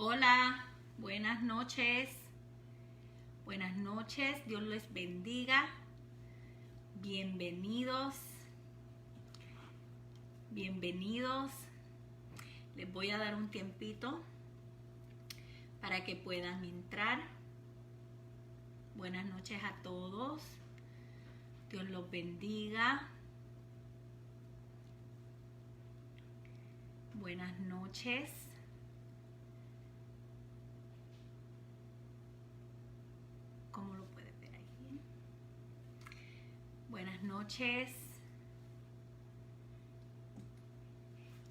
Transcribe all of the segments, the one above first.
Hola, buenas noches. Buenas noches, Dios les bendiga. Bienvenidos. Bienvenidos. Les voy a dar un tiempito para que puedan entrar. Buenas noches a todos. Dios los bendiga. Buenas noches. ¿Cómo lo puedes ver ahí? Buenas noches.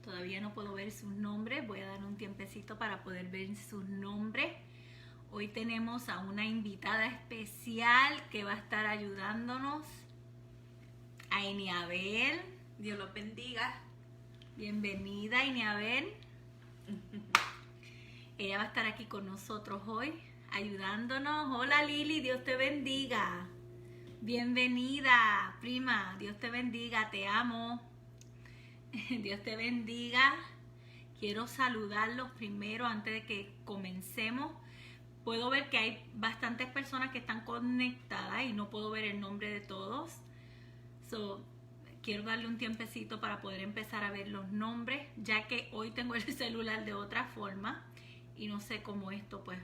Todavía no puedo ver sus nombres. Voy a dar un tiempecito para poder ver sus nombres. Hoy tenemos a una invitada especial que va a estar ayudándonos. A Eniabel. Dios los bendiga. Bienvenida, Eniabel. Ella va a estar aquí con nosotros hoy, ayudándonos. Hola, Lili, Dios te bendiga. Bienvenida, prima. Dios te bendiga, te amo. Dios te bendiga. Quiero saludarlos primero antes de que comencemos. Puedo ver que hay bastantes personas que están conectadas y no puedo ver el nombre de todos. Quiero darle un tiempecito para poder empezar a ver los nombres, ya que hoy tengo el celular de otra forma y no sé cómo esto pues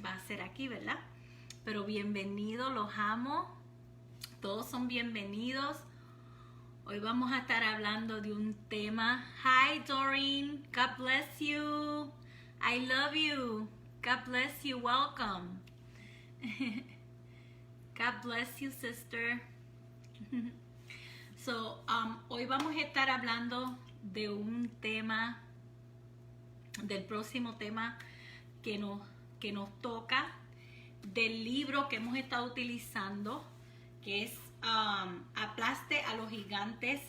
va a ser aquí, ¿verdad? Pero bienvenidos, los amo. Todos son bienvenidos. Hoy vamos a estar hablando de un tema. Hi, Doreen. God bless you. I love you. God bless you. Welcome. God bless you, sister. Hoy vamos a estar hablando de un tema, del próximo tema que nos toca, del libro que hemos estado utilizando, que es Aplaste a los gigantes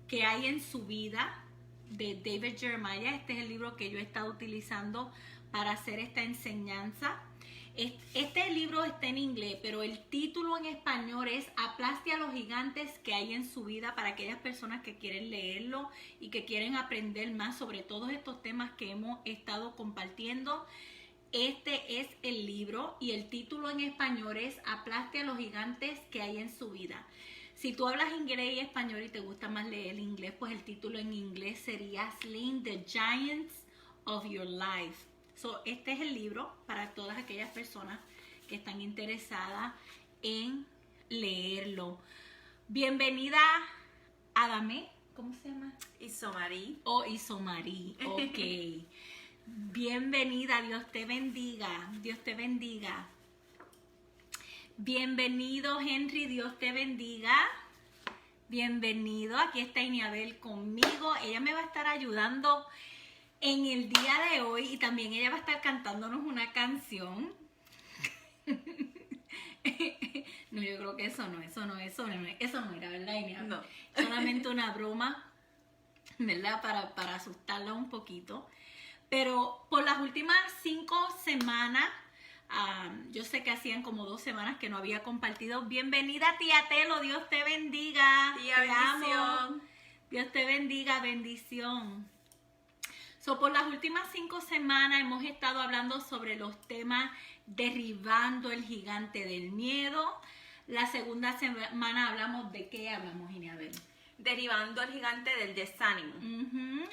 que hay en su vida, de David Jeremiah. Este es el libro que yo he estado utilizando para hacer esta enseñanza. Este libro está en inglés, pero el título en español es Aplaste a los gigantes que hay en su vida, para aquellas personas que quieren leerlo y que quieren aprender más sobre todos estos temas que hemos estado compartiendo. Este es el libro y el título en español es Aplaste a los gigantes que hay en su vida. Si tú hablas inglés y español y te gusta más leer el inglés, pues el título en inglés sería Slaying the Giants of Your Life. Este es el libro para todas aquellas personas que están interesadas en leerlo. Bienvenida, Adame. ¿Cómo se llama? Isomari. Isomari. Ok. Bienvenida. Dios te bendiga. Dios te bendiga. Bienvenido, Henry. Dios te bendiga. Bienvenido. Aquí está Eniabel conmigo. Ella me va a estar ayudando en el día de hoy y también ella va a estar cantándonos una canción. No, yo creo que eso no era, ¿verdad, Eniabel? No. Solamente una broma, ¿verdad? Para asustarla un poquito. Pero por las últimas 5 semanas, yo sé que hacían como 2 semanas que no había compartido. Bienvenida, tía Telo, Dios te bendiga. Tía, te bendición. amo. Dios te bendiga, bendición. Por las últimas 5 semanas hemos estado hablando sobre los temas derribando el gigante del miedo. La segunda semana hablamos de qué hablamos, Eniabel. Derribando al gigante del desánimo.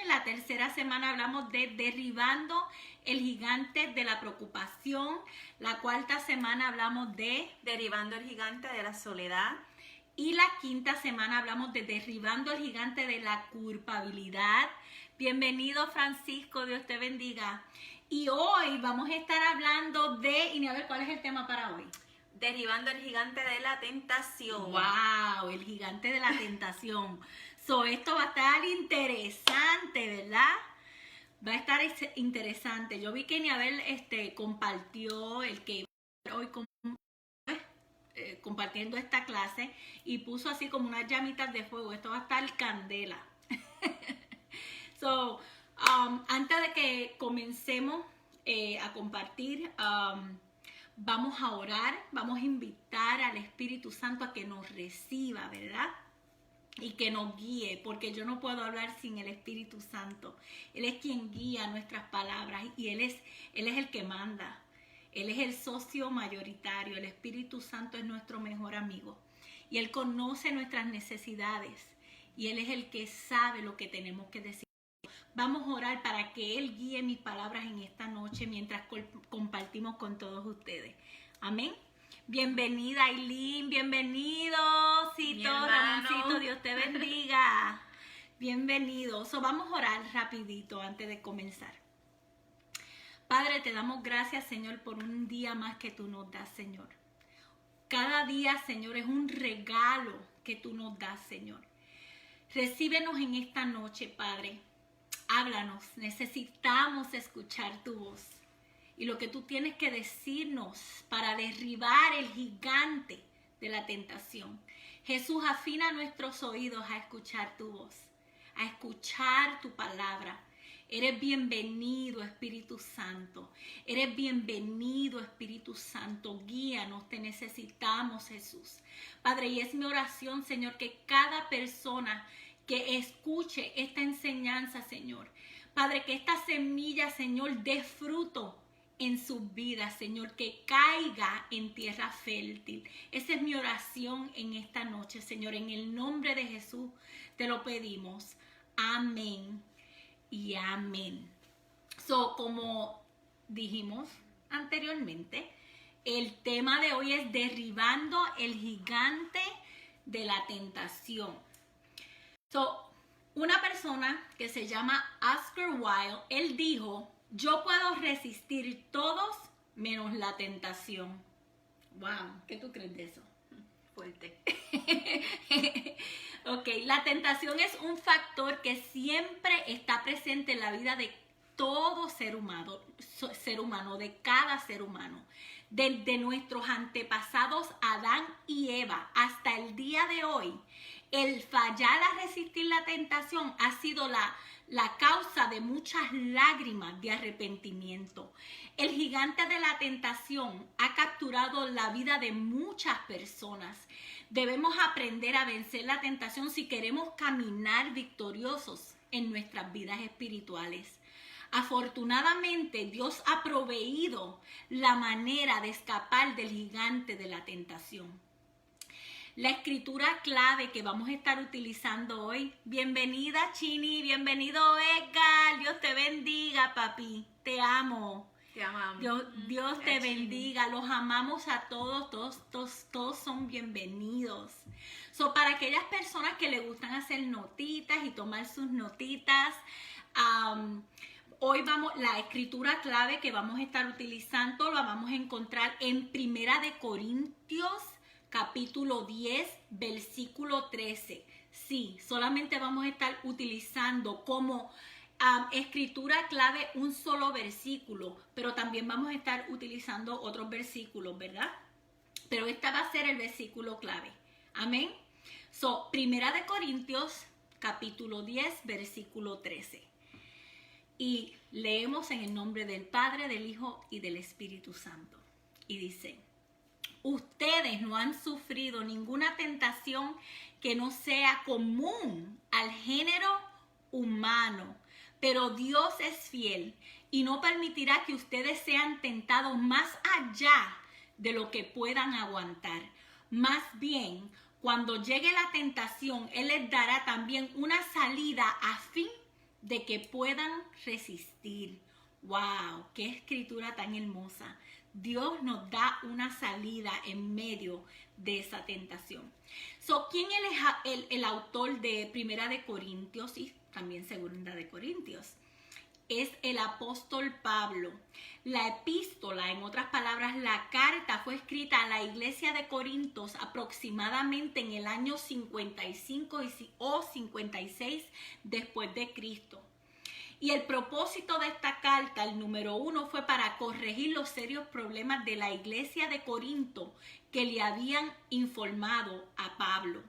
La tercera semana hablamos de derribando el gigante de la preocupación. La cuarta semana hablamos de derribando el gigante de la soledad. Y la quinta semana hablamos de derribando el gigante de la culpabilidad. Bienvenido, Francisco, Dios te bendiga. Y hoy vamos a estar hablando de, y a ver, ¿cuál es el tema para hoy? Derribando el gigante de la tentación. ¡Wow! El gigante de la tentación. Esto va a estar interesante, ¿verdad? Va a estar interesante. Yo vi que Eniabel compartió el que hoy compartiendo esta clase y puso así como unas llamitas de fuego. Esto va a estar candela. Antes de que comencemos a compartir, vamos a orar, vamos a invitar al Espíritu Santo a que nos reciba, ¿verdad? y que nos guíe, porque yo no puedo hablar sin el Espíritu Santo. Él es quien guía nuestras palabras y Él es el que manda. Él es el socio mayoritario. El Espíritu Santo es nuestro mejor amigo y Él conoce nuestras necesidades y Él es el que sabe lo que tenemos que decir. Vamos a orar para que Él guíe mis palabras en esta noche mientras compartimos con todos ustedes. Amén. Bienvenida Aileen, bienvenido Cito, Ramoncito, Dios te bendiga. Bienvenido. Vamos a orar rapidito antes de comenzar. Padre, te damos gracias, Señor, por un día más que tú nos das, Señor. Cada día, Señor, es un regalo que tú nos das, Señor. Recíbenos en esta noche, Padre. Háblanos, necesitamos escuchar tu voz. Y lo que tú tienes que decirnos para derribar el gigante de la tentación. Jesús, afina nuestros oídos a escuchar tu voz, a escuchar tu palabra. Eres bienvenido, Espíritu Santo. Eres bienvenido, Espíritu Santo. Guíanos, te necesitamos, Jesús. Padre, y es mi oración, Señor, que cada persona que escuche esta enseñanza, Señor, Padre, que esta semilla, Señor, dé fruto en sus vidas, Señor, que caiga en tierra fértil. Esa es mi oración en esta noche, Señor. En el nombre de Jesús te lo pedimos. Amén y amén. Como dijimos anteriormente, el tema de hoy es derribando el gigante de la tentación. Una persona que se llama Oscar Wilde, él dijo: yo puedo resistir todos menos la tentación. Wow, ¿qué tú crees de eso? Fuerte. Ok, la tentación es un factor que siempre está presente en la vida de todo ser humano, de cada ser humano. Desde nuestros antepasados Adán y Eva hasta el día de hoy, el fallar a resistir la tentación ha sido la causa de muchas lágrimas de arrepentimiento. El gigante de la tentación ha capturado la vida de muchas personas. Debemos aprender a vencer la tentación si queremos caminar victoriosos en nuestras vidas espirituales. Afortunadamente, Dios ha proveído la manera de escapar del gigante de la tentación. La escritura clave que vamos a estar utilizando hoy. Bienvenida Chini, bienvenido Edgar, Dios te bendiga papi, te amo. Te amamos. Dios te bendiga, los amamos a todos son bienvenidos. Para aquellas personas que les gustan hacer notitas y tomar sus notitas, hoy la escritura clave que vamos a estar utilizando la vamos a encontrar en Primera de Corintios, capítulo 10, versículo 13. Sí, solamente vamos a estar utilizando como escritura clave un solo versículo, pero también vamos a estar utilizando otros versículos, ¿verdad? Pero este va a ser el versículo clave. Amén. Primera de Corintios, capítulo 10, versículo 13. Y leemos en el nombre del Padre, del Hijo y del Espíritu Santo. Y dice: ustedes no han sufrido ninguna tentación que no sea común al género humano, pero Dios es fiel y no permitirá que ustedes sean tentados más allá de lo que puedan aguantar. Más bien, cuando llegue la tentación, Él les dará también una salida a fin de que puedan resistir. ¡Wow! ¡Qué escritura tan hermosa! Dios nos da una salida en medio de esa tentación. ¿Quién es el autor de Primera de Corintios y también Segunda de Corintios? Es el apóstol Pablo. La epístola, en otras palabras, la carta fue escrita a la iglesia de Corintios aproximadamente en el año 55 o 56 después de Cristo. Y el propósito de esta carta, el número 1, fue para corregir los serios problemas de la iglesia de Corinto que le habían informado a Pablo.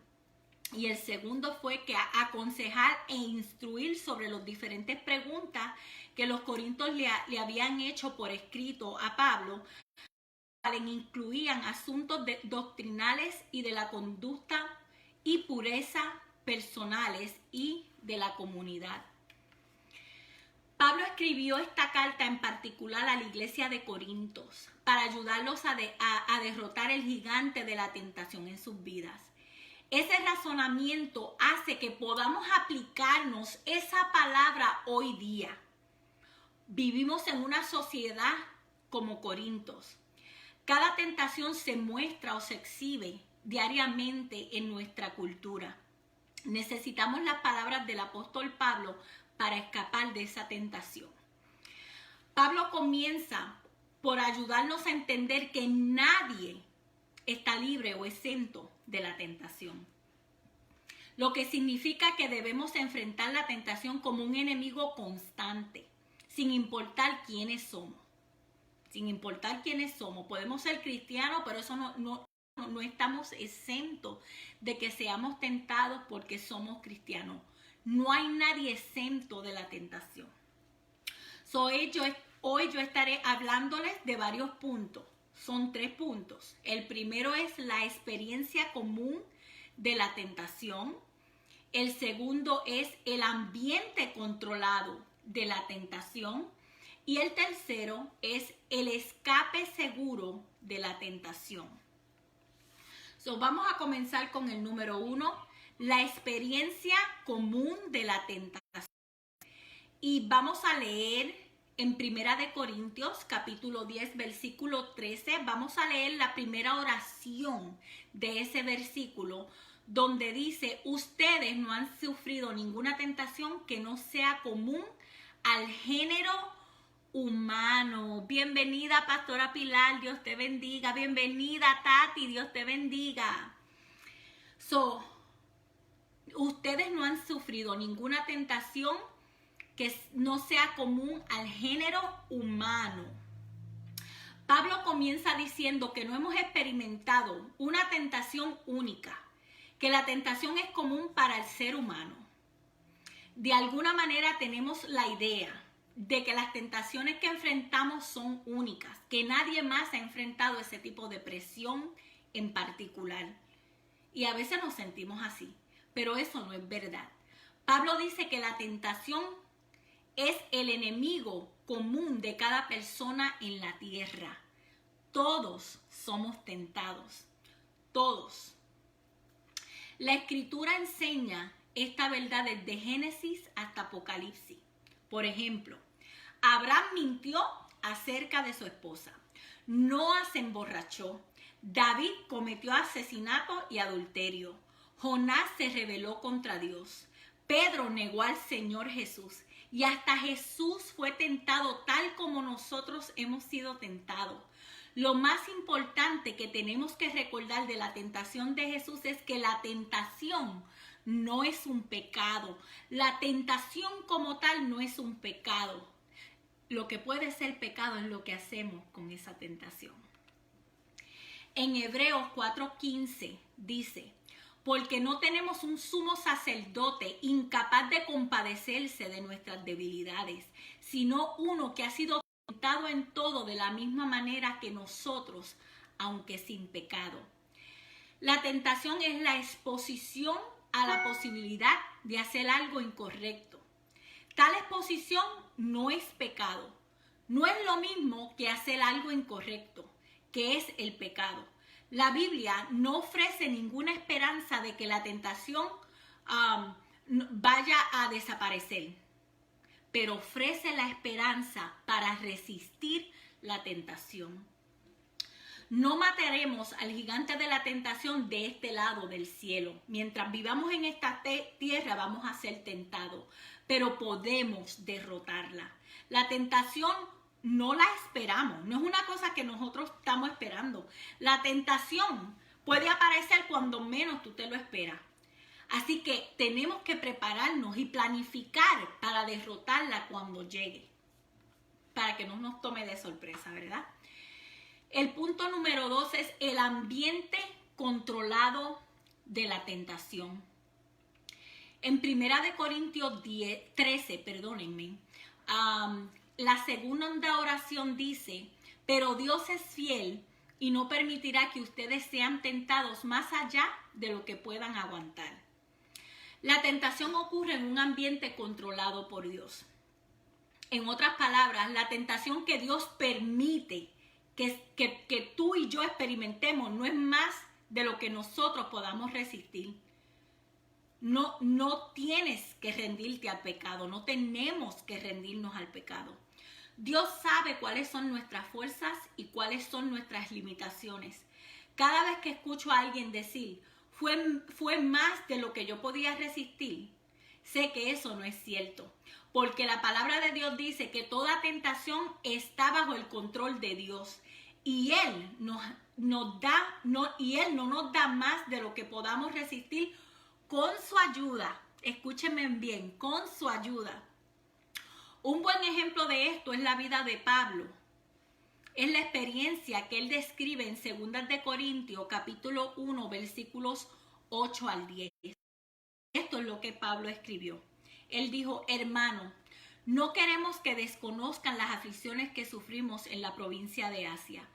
Y el segundo fue que aconsejar e instruir sobre las diferentes preguntas que los corintios le habían hecho por escrito a Pablo, que incluían asuntos doctrinales y de la conducta y pureza personales y de la comunidad. Pablo escribió esta carta en particular a la iglesia de Corintios para ayudarlos a derrotar el gigante de la tentación en sus vidas. Ese razonamiento hace que podamos aplicarnos esa palabra hoy día. Vivimos en una sociedad como Corintios. Cada tentación se muestra o se exhibe diariamente en nuestra cultura. Necesitamos las palabras del apóstol Pablo para escapar de esa tentación. Pablo comienza por ayudarnos a entender que nadie está libre o exento de la tentación. Lo que significa que debemos enfrentar la tentación como un enemigo constante, sin importar quiénes somos. Sin importar quiénes somos. Podemos ser cristianos, pero eso no estamos exentos de que seamos tentados porque somos cristianos. No hay nadie exento de la tentación. Hoy yo estaré hablándoles de varios puntos. Son 3 puntos. El primero es la experiencia común de la tentación. El segundo es el ambiente controlado de la tentación. Y el tercero es el escape seguro de la tentación. Vamos a comenzar con el número 1, la experiencia común de la tentación. Y vamos a leer en 1 de Corintios, capítulo 10, versículo 13. Vamos a leer la primera oración de ese versículo, donde dice: ustedes no han sufrido ninguna tentación que no sea común al género humano. Bienvenida, Pastora Pilar, Dios te bendiga. Bienvenida, Tati, Dios te bendiga. Ustedes no han sufrido ninguna tentación que no sea común al género humano. Pablo comienza diciendo que no hemos experimentado una tentación única, que la tentación es común para el ser humano. De alguna manera tenemos la idea de que las tentaciones que enfrentamos son únicas, que nadie más ha enfrentado ese tipo de presión en particular. Y a veces nos sentimos así, pero eso no es verdad. Pablo dice que la tentación es el enemigo común de cada persona en la tierra. Todos somos tentados, todos. La Escritura enseña esta verdad desde Génesis hasta Apocalipsis. Por ejemplo, Abraham mintió acerca de su esposa. Noa se emborrachó. David cometió asesinato y adulterio. Jonás se rebeló contra Dios. Pedro negó al Señor Jesús. Y hasta Jesús fue tentado tal como nosotros hemos sido tentados. Lo más importante que tenemos que recordar de la tentación de Jesús es que la tentación no es un pecado. La tentación como tal no es un pecado. Lo que puede ser pecado es lo que hacemos con esa tentación. En Hebreos 4:15 dice: porque no tenemos un sumo sacerdote incapaz de compadecerse de nuestras debilidades, sino uno que ha sido tentado en todo de la misma manera que nosotros, aunque sin pecado. La tentación es la exposición a la posibilidad de hacer algo incorrecto. Tal exposición no es pecado. No es lo mismo que hacer algo incorrecto, que es el pecado. La Biblia no ofrece ninguna esperanza de que la tentación vaya a desaparecer, pero ofrece la esperanza para resistir la tentación. No mataremos al gigante de la tentación de este lado del cielo. Mientras vivamos en esta tierra vamos a ser tentados, pero podemos derrotarla. La tentación no la esperamos, no es una cosa que nosotros estamos esperando. La tentación puede aparecer cuando menos tú te lo esperas. Así que tenemos que prepararnos y planificar para derrotarla cuando llegue, para que no nos tome de sorpresa, ¿verdad? El punto número 2 es el ambiente controlado de la tentación. En 1 de Corintios 13, la segunda oración dice: pero Dios es fiel y no permitirá que ustedes sean tentados más allá de lo que puedan aguantar. La tentación ocurre en un ambiente controlado por Dios. En otras palabras, la tentación que Dios permite que tú y yo experimentemos no es más de lo que nosotros podamos resistir. No tienes que rendirte al pecado, no tenemos que rendirnos al pecado. Dios sabe cuáles son nuestras fuerzas y cuáles son nuestras limitaciones. Cada vez que escucho a alguien decir, fue más de lo que yo podía resistir, sé que eso no es cierto. Porque la palabra de Dios dice que toda tentación está bajo el control de Dios. Y Él no nos da más de lo que podamos resistir con su ayuda. Escúchenme bien, con su ayuda. Un buen ejemplo de esto es la vida de Pablo. Es la experiencia que él describe en 2 de Corintios, capítulo 1, versículos 8 al 10. Esto es lo que Pablo escribió. Él dijo, hermano, no queremos que desconozcan las aflicciones que sufrimos en la provincia de Asia.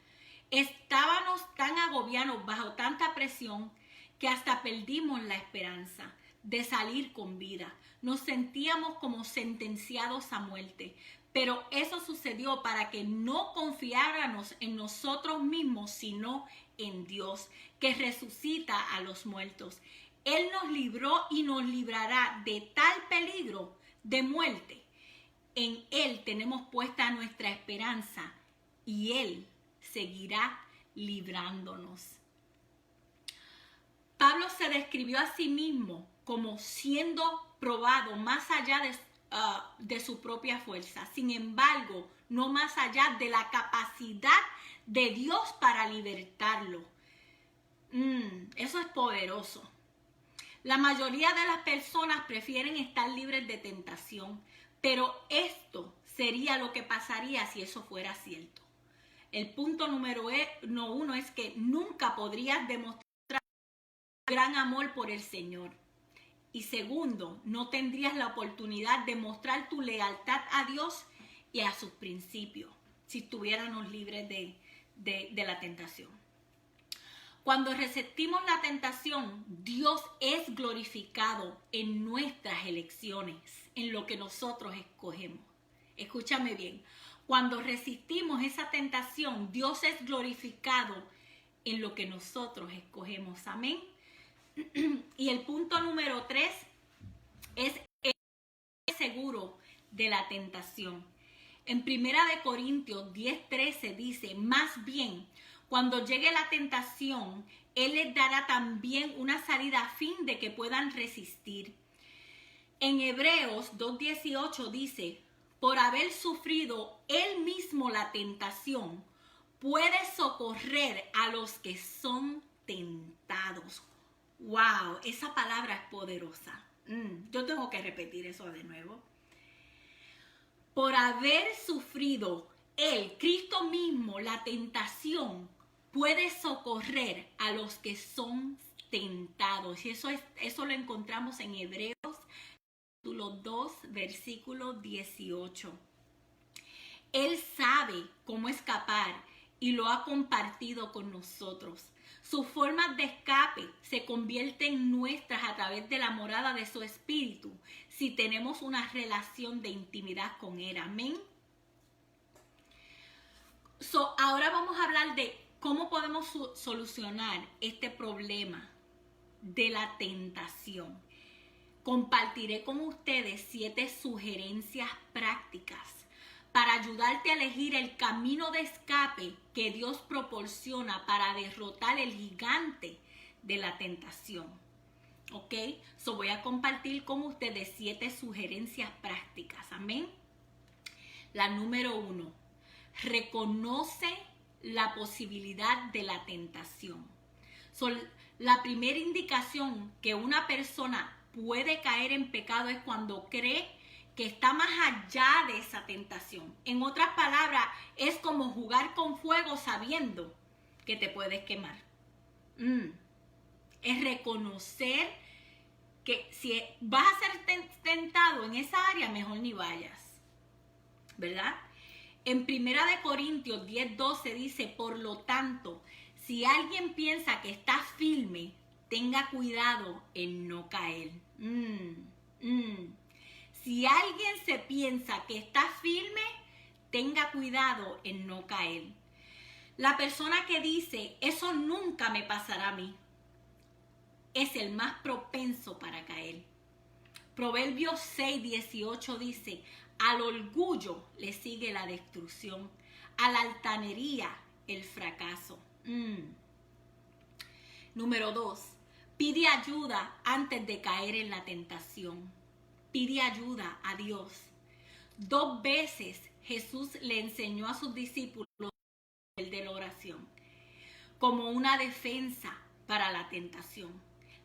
Estábamos tan agobiados bajo tanta presión que hasta perdimos la esperanza de salir con vida. Nos sentíamos como sentenciados a muerte. Pero eso sucedió para que no confiáramos en nosotros mismos, sino en Dios, que resucita a los muertos. Él nos libró y nos librará de tal peligro de muerte. En Él tenemos puesta nuestra esperanza y Él seguirá librándonos. Pablo se describió a sí mismo como siendo probado más allá de su propia fuerza. Sin embargo, no más allá de la capacidad de Dios para libertarlo. Eso es poderoso. La mayoría de las personas prefieren estar libres de tentación, pero esto sería lo que pasaría si eso fuera cierto. El punto número 1 es que nunca podrías demostrar gran amor por el Señor. Y segundo, no tendrías la oportunidad de mostrar tu lealtad a Dios y a sus principios si estuviéramos libres de la tentación. Cuando resistimos la tentación, Dios es glorificado en nuestras elecciones, en lo que nosotros escogemos. Escúchame bien, cuando resistimos esa tentación, Dios es glorificado en lo que nosotros escogemos. Amén. Y el punto número 3 es el seguro de la tentación. En 1 Corintios 10:13 dice, más bien, cuando llegue la tentación, Él les dará también una salida a fin de que puedan resistir. En Hebreos 2:18 dice, por haber sufrido Él mismo la tentación, puede socorrer a los que son tentados. ¡Wow! Esa palabra es poderosa. Yo tengo que repetir eso de nuevo. Por haber sufrido Él, Cristo mismo, la tentación, puede socorrer a los que son tentados. Y eso lo encontramos en Hebreos, capítulo 2, versículo 18. Él sabe cómo escapar y lo ha compartido con nosotros. Sus formas de escape se convierten nuestras a través de la morada de su espíritu si tenemos una relación de intimidad con Él. Amén. Ahora vamos a hablar de cómo podemos solucionar este problema de la tentación. Compartiré con ustedes 7 sugerencias prácticas para ayudarte a elegir el camino de escape que Dios proporciona para derrotar el gigante de la tentación. ¿Ok? Voy a compartir con ustedes 7 sugerencias prácticas. Amén. La número 1. Reconoce la posibilidad de la tentación. La primera indicación que una persona puede caer en pecado es cuando cree que está más allá de esa tentación. En otras palabras, es como jugar con fuego sabiendo que te puedes quemar. Es reconocer que si vas a ser tentado en esa área, mejor ni vayas. ¿Verdad? En 1 Corintios 10:12 dice, por lo tanto, si alguien piensa que está firme, tenga cuidado en no caer. Si alguien se piensa que está firme, tenga cuidado en no caer. La persona que dice, eso nunca me pasará a mí, es el más propenso para caer. Proverbios 6:18 dice, al orgullo le sigue la destrucción, a la altanería el fracaso. Número 2, pide ayuda antes de caer en la tentación. Pide ayuda a Dios. 2 veces Jesús le enseñó a sus discípulos el de la oración como una defensa para la tentación.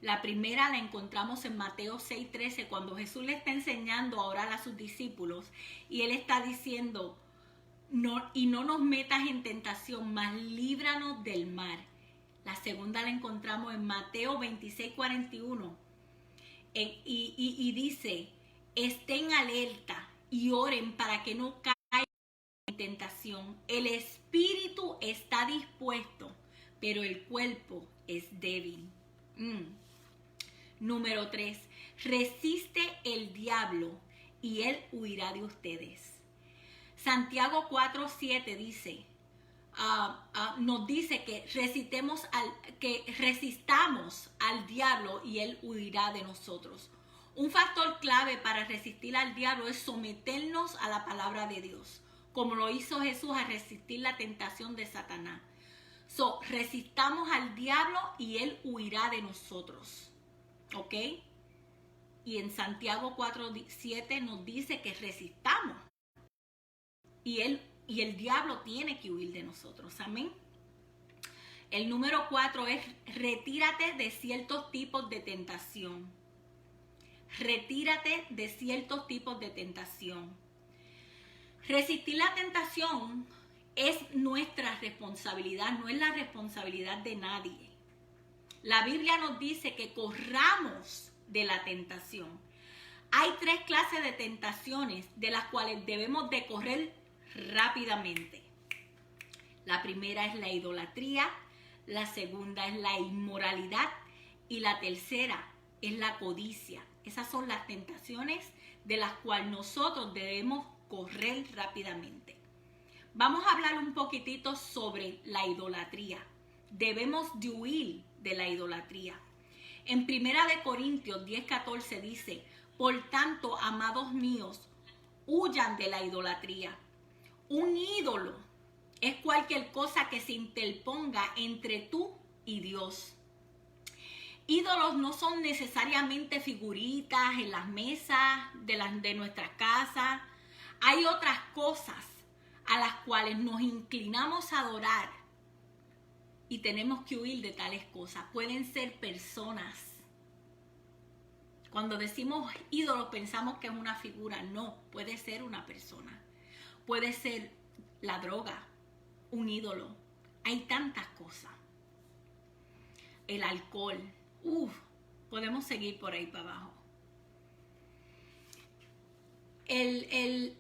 La primera la encontramos en Mateo 6:13, cuando Jesús le está enseñando a orar a sus discípulos y él está diciendo, no nos metas en tentación, mas líbranos del mal. La segunda la encontramos en Mateo 26:41 y dice, estén alerta y oren para que no caigan en tentación. El espíritu está dispuesto, pero el cuerpo es débil. Número 3, resiste el diablo y él huirá de ustedes. Santiago 4:7 dice, nos dice que resistamos al diablo y él huirá de nosotros. Un factor clave para resistir al diablo es someternos a la palabra de Dios, como lo hizo Jesús a resistir la tentación de Satanás. Resistamos al diablo y él huirá de nosotros. ¿Ok? Y en Santiago 4:7 nos dice que resistamos. Y el diablo tiene que huir de nosotros. Amén. El número 4 es retírate de ciertos tipos de tentación. Retírate de ciertos tipos de tentación. Resistir la tentación es nuestra responsabilidad, no es la responsabilidad de nadie. La Biblia nos dice que corramos de la tentación. Hay 3 clases de tentaciones de las cuales debemos de correr rápidamente. La primera es la idolatría, la segunda es la inmoralidad y la tercera es la codicia. Esas son las tentaciones de las cuales nosotros debemos correr rápidamente. Vamos a hablar un poquitito sobre la idolatría. Debemos de huir de la idolatría. En 1 Corintios 10:14 dice, por tanto, amados míos, huyan de la idolatría. Un ídolo es cualquier cosa que se interponga entre tú y Dios. Ídolos no son necesariamente figuritas en las mesas de nuestras casas. Hay otras cosas a las cuales nos inclinamos a adorar y tenemos que huir de tales cosas. Pueden ser personas. Cuando decimos ídolo pensamos que es una figura. No, puede ser una persona. Puede ser la droga, un ídolo. Hay tantas cosas. El alcohol. Podemos seguir por ahí para abajo. El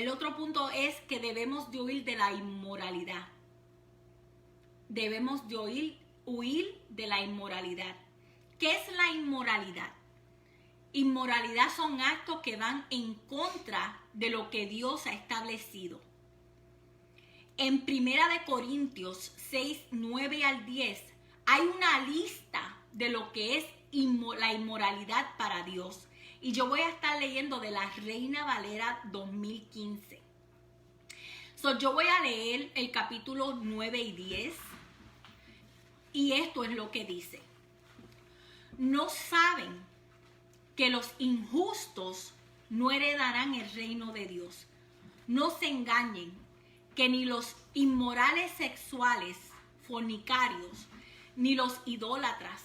otro punto es que debemos de huir de la inmoralidad. Debemos de huir de la inmoralidad. ¿Qué es la inmoralidad? Inmoralidad son actos que van en contra de lo que Dios ha establecido. En 1 Corintios 6:9 al 10 hay una lista de lo que es la inmoralidad para Dios. Y yo voy a estar leyendo de la Reina Valera 2015. Yo voy a leer el capítulo 9 y 10. Y esto es lo que dice. ¿No saben que los injustos no heredarán el reino de Dios? No se engañen, que ni los inmorales sexuales, fornicarios, ni los idólatras,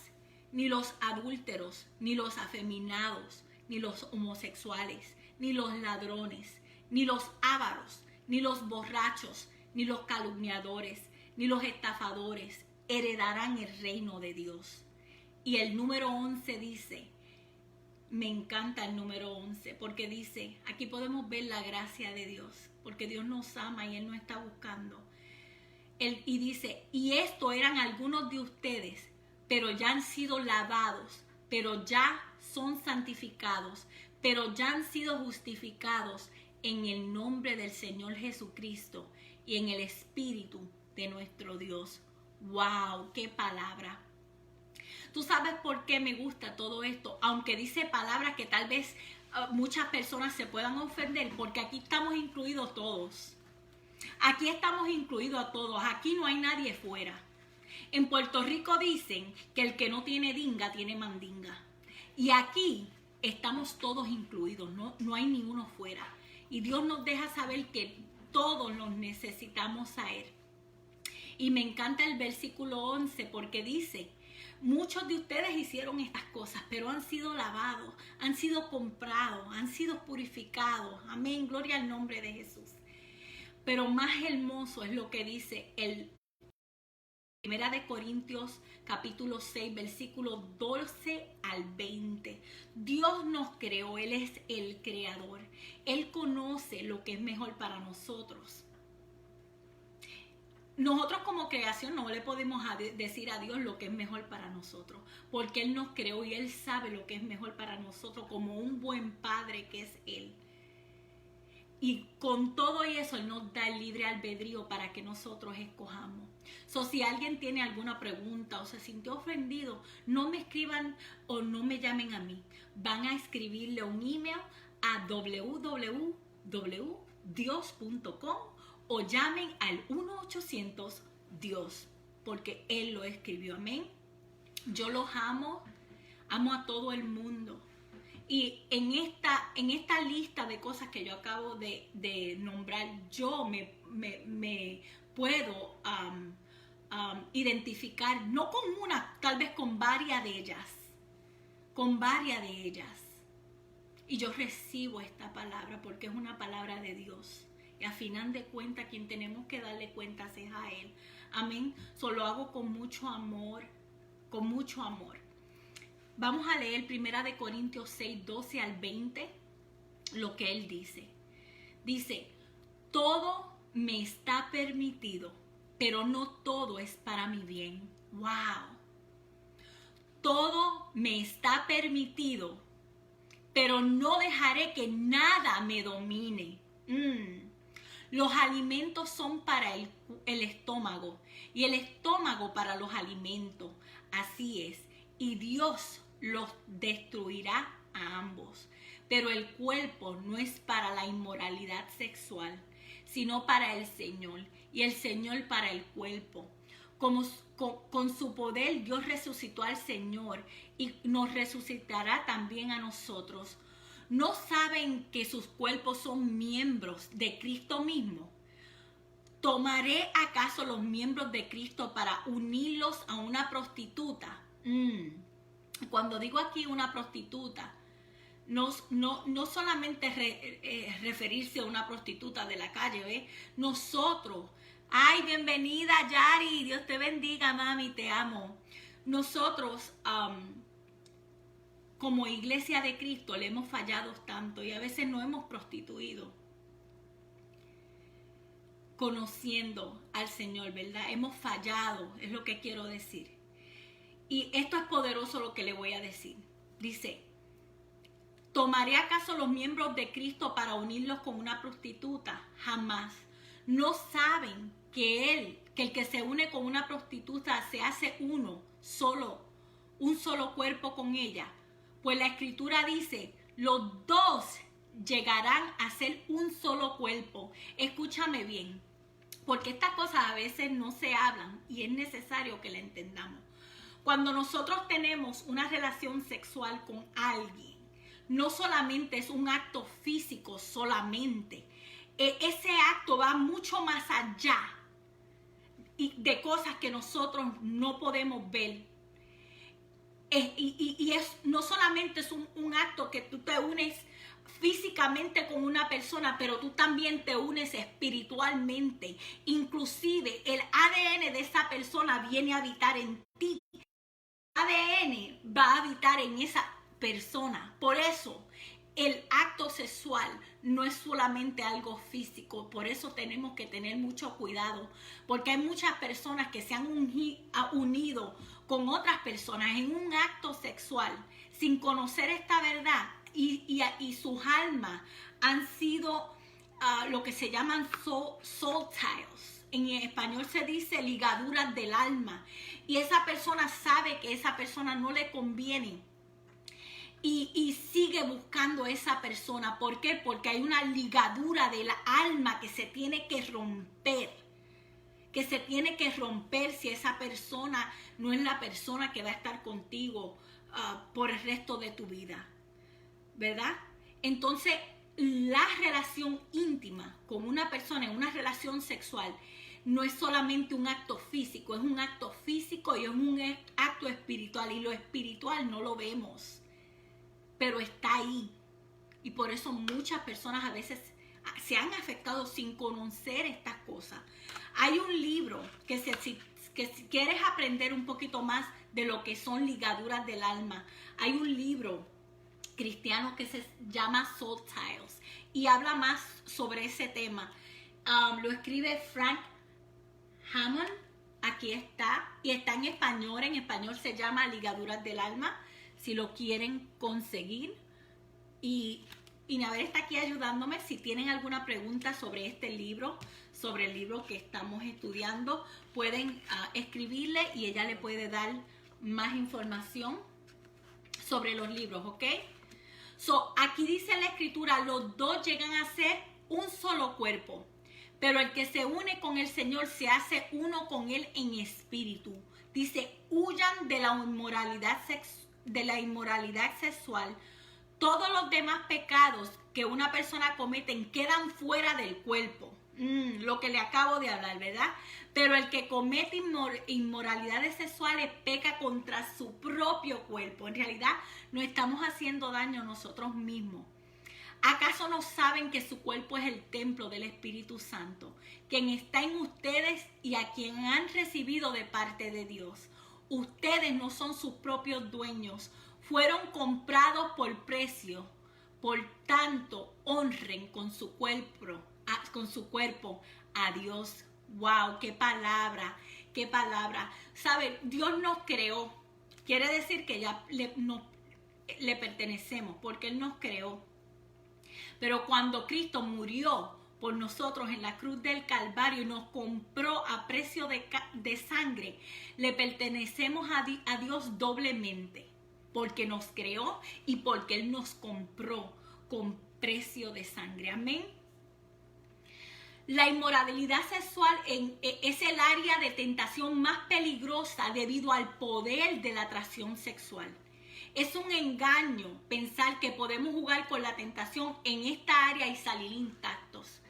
ni los adúlteros, ni los afeminados, ni los homosexuales, ni los ladrones, ni los ávaros, ni los borrachos, ni los calumniadores, ni los estafadores heredarán el reino de Dios. Y el número 11 dice, me encanta el número 11, porque dice, aquí podemos ver la gracia de Dios, porque Dios nos ama y Él nos está buscando. y dice, y esto eran algunos de ustedes, pero ya han sido lavados, pero ya son santificados, pero ya han sido justificados en el nombre del Señor Jesucristo y en el Espíritu de nuestro Dios. ¡Wow! ¡Qué palabra! ¿Tú sabes por qué me gusta todo esto? Aunque dice palabras que tal vez muchas personas se puedan ofender, porque aquí estamos incluidos todos. Aquí estamos incluidos a todos. Aquí no hay nadie fuera. En Puerto Rico dicen que el que no tiene dinga tiene mandinga. Y aquí estamos todos incluidos. No hay ni uno fuera. Y Dios nos deja saber que todos nos necesitamos a Él. Y me encanta el versículo 11 porque dice, muchos de ustedes hicieron estas cosas, pero han sido lavados, han sido comprados, han sido purificados. Amén, gloria al nombre de Jesús. Pero más hermoso es lo que dice el 1 de Corintios capítulo 6, versículo 12 al 20. Dios nos creó, Él es el creador. Él conoce lo que es mejor para nosotros. Nosotros como creación no le podemos decir a Dios lo que es mejor para nosotros, porque Él nos creó y Él sabe lo que es mejor para nosotros como un buen padre que es Él. Y con todo eso Él nos da el libre albedrío para que nosotros escojamos. Si alguien tiene alguna pregunta o se sintió ofendido, no me escriban o no me llamen a mí. Van a escribirle un email a www.dios.com o llamen al 1-800-DIOS, porque Él lo escribió. Amén. Yo los amo a todo el mundo. Y en esta lista de cosas que yo acabo de nombrar, yo me puedo identificar, no con una, tal vez con varias de ellas. Y yo recibo esta palabra porque es una palabra de Dios. Y a final de cuentas, quien tenemos que darle cuentas es a Él. Amén. Lo hago con mucho amor. Con mucho amor. Vamos a leer 1 de Corintios 6, 12 al 20. Lo que Él dice. Dice, todo me está permitido, pero no todo es para mi bien. ¡Wow! Todo me está permitido, pero no dejaré que nada me domine. Los alimentos son para el estómago y el estómago para los alimentos. Así es. Y Dios los destruirá a ambos. Pero el cuerpo no es para la inmoralidad sexual, sino para el Señor. Y el Señor para el cuerpo. Con su poder Dios resucitó al Señor y nos resucitará también a nosotros. ¿No saben que sus cuerpos son miembros de Cristo mismo? ¿Tomaré acaso los miembros de Cristo para unirlos a una prostituta? Cuando digo aquí una prostituta, no solamente referirse a una prostituta de la calle, ¿ves? Nosotros, ay, bienvenida Yari, Dios te bendiga, mami, te amo. Nosotros, como iglesia de Cristo, le hemos fallado tanto y a veces nos hemos prostituido conociendo al Señor, ¿verdad? Hemos fallado, es lo que quiero decir. Y esto es poderoso lo que le voy a decir. Dice, ¿tomaré acaso los miembros de Cristo para unirlos con una prostituta? Jamás. ¿No saben que el que se une con una prostituta se hace un solo cuerpo con ella? Pues la Escritura dice, los dos llegarán a ser un solo cuerpo. Escúchame bien, porque estas cosas a veces no se hablan y es necesario que la entendamos. Cuando nosotros tenemos una relación sexual con alguien, no solamente es un acto físico solamente. Ese acto va mucho más allá de cosas que nosotros no podemos ver. No solamente es un acto que tú te unes físicamente con una persona, pero tú también te unes espiritualmente. Inclusive el ADN de esa persona viene a habitar en ti. El ADN va a habitar en esa persona. Por eso el acto sexual no es solamente algo físico, por eso tenemos que tener mucho cuidado, porque hay muchas personas que se han unido con otras personas en un acto sexual sin conocer esta verdad y sus almas han sido lo que se llaman soul ties. En español se dice ligaduras del alma, y esa persona sabe que esa persona no le conviene y sigue buscando a esa persona. ¿Por qué? Porque hay una ligadura del alma que se tiene que romper. Que se tiene que romper si esa persona no es la persona que va a estar contigo por el resto de tu vida. ¿Verdad? Entonces, la relación íntima con una persona en una relación sexual no es solamente un acto físico, es un acto físico y es un acto espiritual. Y lo espiritual no lo vemos, pero está ahí. Y por eso muchas personas a veces se han afectado sin conocer estas cosas. Hay un libro que si quieres aprender un poquito más de lo que son ligaduras del alma, hay un libro cristiano que se llama Soul Ties y habla más sobre ese tema. Lo escribe Frank Hammond. Aquí está, y está en español se llama Ligaduras del Alma, si lo quieren conseguir. Y Naver está aquí ayudándome. Si tienen alguna pregunta sobre este libro, sobre el libro que estamos estudiando, pueden escribirle y ella le puede dar más información sobre los libros, ¿ok? Aquí dice la escritura, los dos llegan a ser un solo cuerpo, pero el que se une con el Señor se hace uno con Él en espíritu. Dice, huyan de la inmoralidad sexual. Todos los demás pecados que una persona comete quedan fuera del cuerpo. Lo que le acabo de hablar, ¿verdad? Pero el que comete inmoralidades sexuales peca contra su propio cuerpo. En realidad nos estamos haciendo daño a nosotros mismos. ¿Acaso no saben que su cuerpo es el templo del Espíritu Santo, quien está en ustedes y a quien han recibido de parte de Dios? Ustedes no son sus propios dueños, fueron comprados por precio. Por tanto, honren con su cuerpo a Dios. ¡Wow! ¡Qué palabra! ¡Qué palabra! ¿Sabe? Dios nos creó. Quiere decir que ya le pertenecemos porque Él nos creó. Pero cuando Cristo murió por nosotros en la cruz del Calvario y nos compró a precio de sangre, le pertenecemos a Dios doblemente. Porque nos creó y porque Él nos compró con precio de sangre. Amén. La inmoralidad sexual es el área de tentación más peligrosa debido al poder de la atracción sexual. Es un engaño pensar que podemos jugar con la tentación en esta área y salir intactos.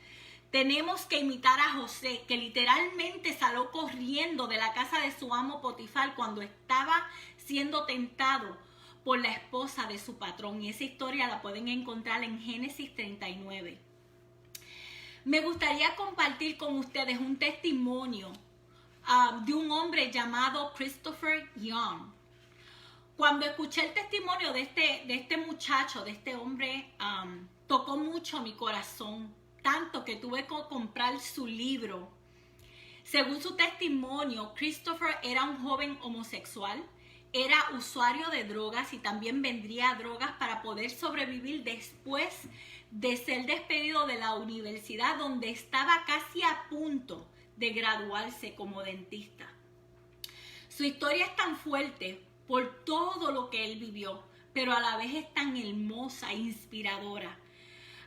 Tenemos que imitar a José, que literalmente salió corriendo de la casa de su amo Potifar cuando estaba siendo tentado por la esposa de su patrón. Y esa historia la pueden encontrar en Génesis 39. Me gustaría compartir con ustedes un testimonio de un hombre llamado Christopher Young. Cuando escuché el testimonio de este muchacho, de este hombre, tocó mucho mi corazón, tanto que tuve que comprar su libro. Según su testimonio, Christopher era un joven homosexual, era usuario de drogas y también vendría drogas para poder sobrevivir después de ser despedido de la universidad donde estaba casi a punto de graduarse como dentista. Su historia es tan fuerte por todo lo que él vivió, pero a la vez es tan hermosa e inspiradora.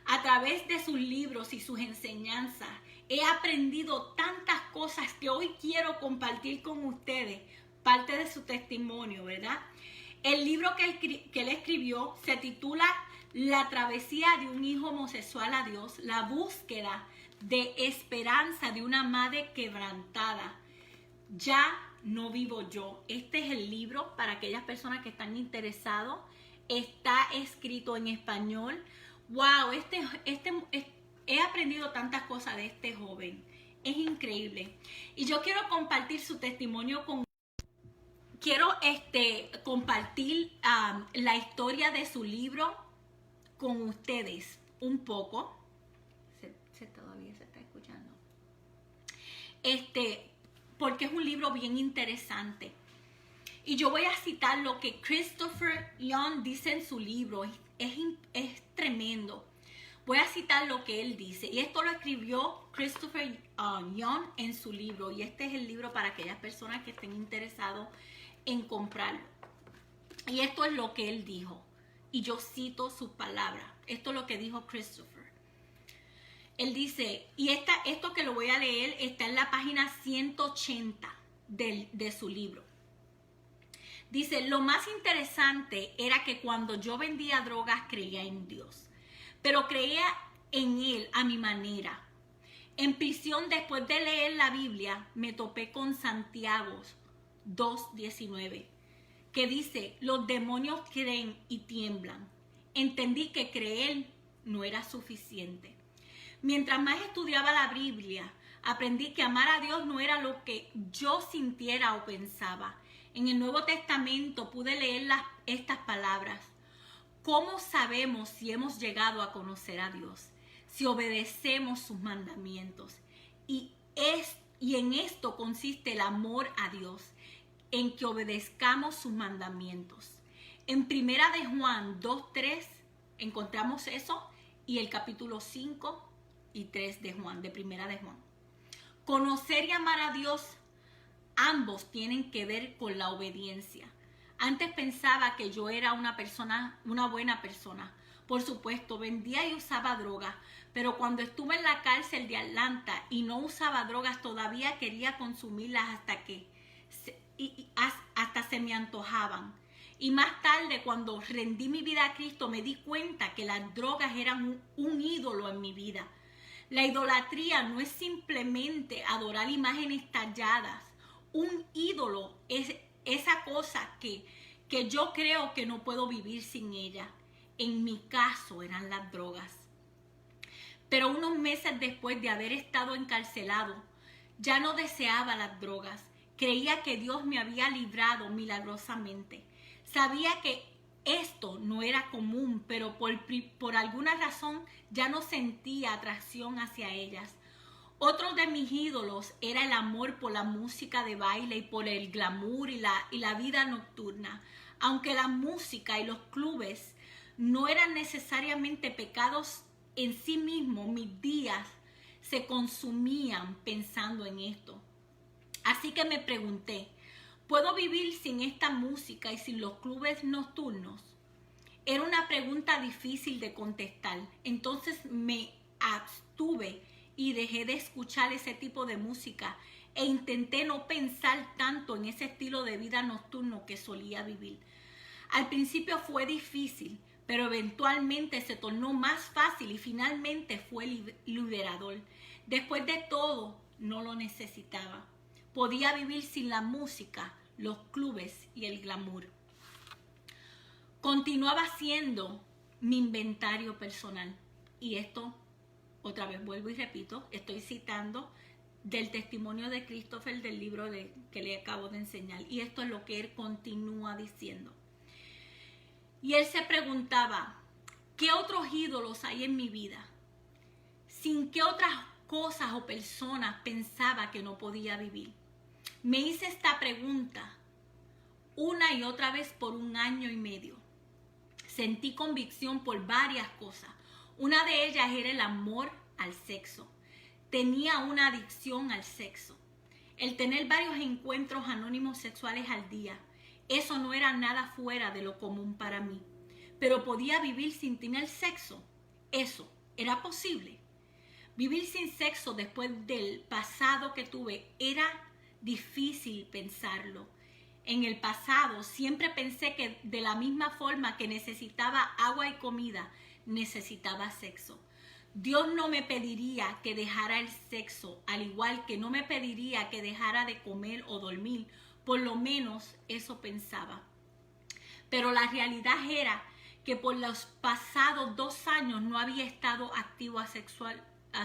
A través de sus libros y sus enseñanzas he aprendido tantas cosas que hoy quiero compartir con ustedes, parte de su testimonio, ¿verdad? El libro que él escribió se titula La travesía de un hijo homosexual a Dios, la búsqueda de esperanza de una madre quebrantada. Ya no vivo yo. Este es el libro para aquellas personas que están interesados. Está escrito en español. Wow, he aprendido tantas cosas de este joven. Es increíble. Y yo quiero compartir su testimonio con Quiero compartir la historia de su libro con ustedes un poco. Todavía se está escuchando. Porque es un libro bien interesante. Y yo voy a citar lo que Christopher Young dice en su libro. Es tremendo. Voy a citar lo que él dice. Y esto lo escribió Christopher Young en su libro. Y este es el libro para aquellas personas que estén interesados en comprarlo. Y esto es lo que él dijo. Y yo cito sus palabras. Esto es lo que dijo Christopher. Él dice, y esto que lo voy a leer está en la página 180 de su libro. Dice, lo más interesante era que cuando yo vendía drogas creía en Dios, pero creía en Él a mi manera. En prisión, después de leer la Biblia, me topé con Santiago 2:19, que dice, los demonios creen y tiemblan. Entendí que creer no era suficiente. Mientras más estudiaba la Biblia, aprendí que amar a Dios no era lo que yo sintiera o pensaba. En el Nuevo Testamento pude leer estas palabras. ¿Cómo sabemos si hemos llegado a conocer a Dios? Si obedecemos sus mandamientos. Y en esto consiste el amor a Dios, en que obedezcamos sus mandamientos. En Primera de Juan 2:3 encontramos eso, y el capítulo 5 y 3 de Juan, de Primera de Juan. Conocer y amar a Dios, ambos tienen que ver con la obediencia. Antes pensaba que yo era una buena persona. Por supuesto, vendía y usaba drogas, pero cuando estuve en la cárcel de Atlanta y no usaba drogas, todavía quería consumirlas hasta se me antojaban. Y más tarde, cuando rendí mi vida a Cristo, me di cuenta que las drogas eran un ídolo en mi vida. La idolatría no es simplemente adorar imágenes talladas. Un ídolo es esa cosa que yo creo que no puedo vivir sin ella. En mi caso eran las drogas. Pero unos meses después de haber estado encarcelado, ya no deseaba las drogas. Creía que Dios me había librado milagrosamente. Sabía que esto no era común, pero por alguna razón ya no sentía atracción hacia ellas. Otro de mis ídolos era el amor por la música de baile y por el glamour y la vida nocturna. Aunque la música y los clubes no eran necesariamente pecados en sí mismos, mis días se consumían pensando en esto. Así que me pregunté, ¿puedo vivir sin esta música y sin los clubes nocturnos? Era una pregunta difícil de contestar. Entonces me abstuve y dejé de escuchar ese tipo de música e intenté no pensar tanto en ese estilo de vida nocturno que solía vivir. Al principio fue difícil, pero eventualmente se tornó más fácil y finalmente fue liberador. Después de todo, no lo necesitaba. Podía vivir sin la música, los clubes y el glamour. Continuaba siendo mi inventario personal. Y esto, otra vez vuelvo y repito, estoy citando del testimonio de Christopher del libro que le acabo de enseñar. Y esto es lo que él continúa diciendo. Y él se preguntaba, ¿qué otros ídolos hay en mi vida? ¿Sin qué otras cosas o personas pensaba que no podía vivir? Me hice esta pregunta una y otra vez por 1 año y medio. Sentí convicción por varias cosas. Una de ellas era el amor al sexo. Tenía una adicción al sexo. El tener varios encuentros anónimos sexuales al día. Eso no era nada fuera de lo común para mí. Pero podía vivir sin tener sexo. Eso era posible. Vivir sin sexo después del pasado que tuve era difícil pensarlo. En el pasado siempre pensé que de la misma forma que necesitaba agua y comida, necesitaba sexo. Dios no me pediría que dejara el sexo, al igual que no me pediría que dejara de comer o dormir. Por lo menos eso pensaba. Pero la realidad era que por los pasados 2 años no había estado activo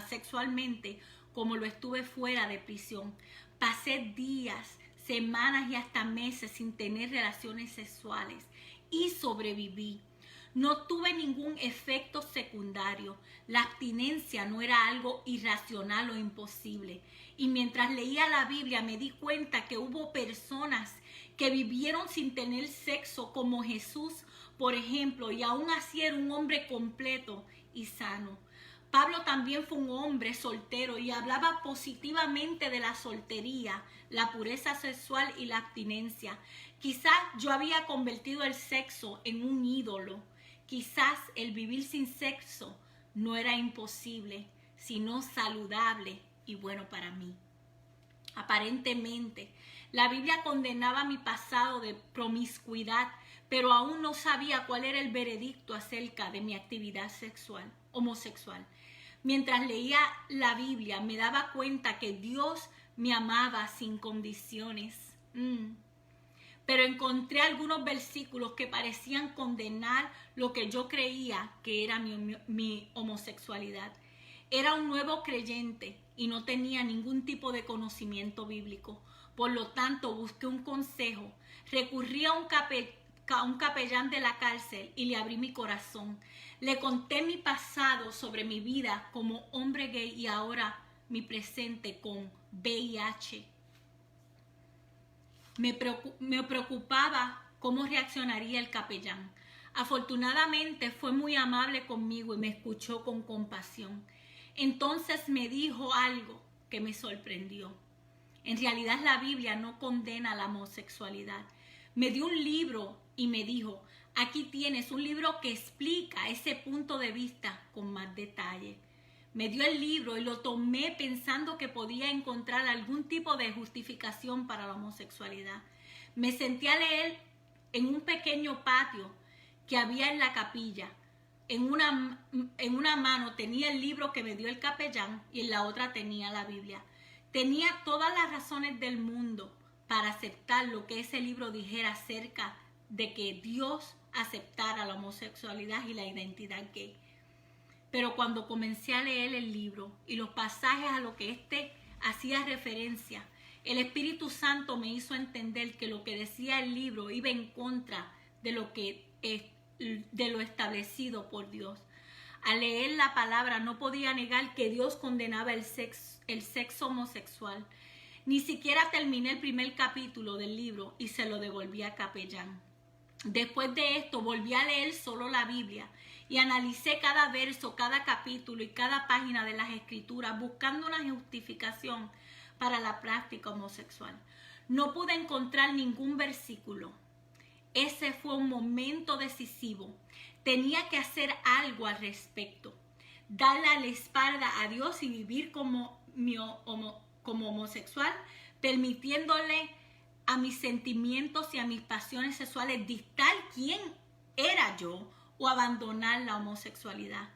sexualmente como lo estuve fuera de prisión. Pasé días, semanas y hasta meses sin tener relaciones sexuales y sobreviví. No tuve ningún efecto secundario. La abstinencia no era algo irracional o imposible. Y mientras leía la Biblia me di cuenta que hubo personas que vivieron sin tener sexo como Jesús, por ejemplo, y aún así era un hombre completo y sano. Pablo también fue un hombre soltero y hablaba positivamente de la soltería, la pureza sexual y la abstinencia. Quizás yo había convertido el sexo en un ídolo. Quizás el vivir sin sexo no era imposible, sino saludable y bueno para mí. Aparentemente, la Biblia condenaba mi pasado de promiscuidad, pero aún no sabía cuál era el veredicto acerca de mi actividad sexual, homosexual. Mientras leía la Biblia, me daba cuenta que Dios me amaba sin condiciones. Pero encontré algunos versículos que parecían condenar lo que yo creía que era mi homosexualidad. Era un nuevo creyente y no tenía ningún tipo de conocimiento bíblico. Por lo tanto, busqué un consejo. Recurrí a un capellán de la cárcel y le abrí mi corazón. Le conté mi pasado sobre mi vida como hombre gay y ahora mi presente con VIH. Me preocupaba cómo reaccionaría el capellán. Afortunadamente fue muy amable conmigo y me escuchó con compasión. Entonces me dijo algo que me sorprendió. En realidad la Biblia no condena la homosexualidad. Me dio un libro y me dijo, aquí tienes un libro que explica ese punto de vista con más detalle. Me dio el libro y lo tomé pensando que podía encontrar algún tipo de justificación para la homosexualidad. Me senté a leer en un pequeño patio que había en la capilla. En una mano tenía el libro que me dio el capellán y en la otra tenía la Biblia. Tenía todas las razones del mundo para aceptar lo que ese libro dijera acerca de que Dios aceptara la homosexualidad y la identidad gay. Pero cuando comencé a leer el libro y los pasajes a los que éste hacía referencia, el Espíritu Santo me hizo entender que lo que decía el libro iba en contra de lo establecido por Dios. Al leer la palabra no podía negar que Dios condenaba el sexo homosexual. Ni siquiera terminé el primer capítulo del libro y se lo devolví al capellán. Después de esto volví a leer solo la Biblia y analicé cada verso, cada capítulo y cada página de las Escrituras buscando una justificación para la práctica homosexual. No pude encontrar ningún versículo. Ese fue un momento decisivo. Tenía que hacer algo al respecto. Darle la espalda a Dios y vivir como homosexual, permitiéndole a mis sentimientos y a mis pasiones sexuales dictar quién era yo o abandonar la homosexualidad.